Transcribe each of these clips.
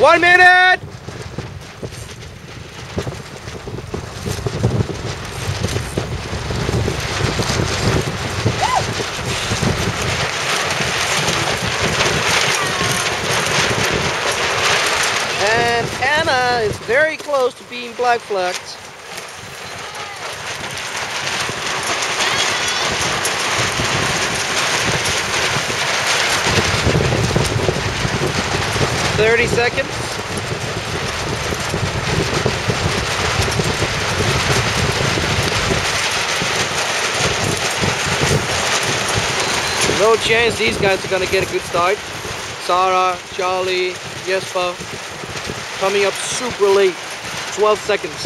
1 minute. And Anna is very close to being black flagged. "30 seconds. No chance these guys are gonna get a good start. Sarah, Charlie, Jesper coming up super late. 12 seconds.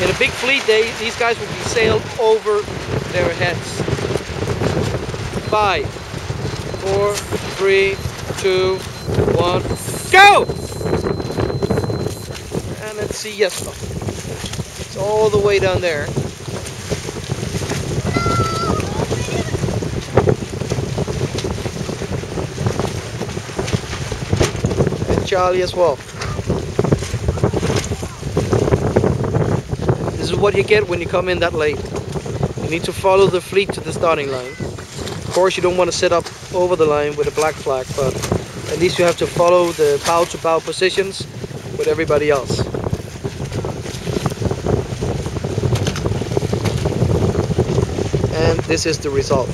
In a big fleet, these guys will be sailed over their heads. 5, 4, 3, 2, 1, go! And let's see Jesper. It's all the way down there. And Charlie as well. This is what you get when you come in that late. You need to follow the fleet to the starting line. Of course, you don't want to set up over the line with a black flag, but at least you have to follow the bow-to-bow positions with everybody else. And this is the result.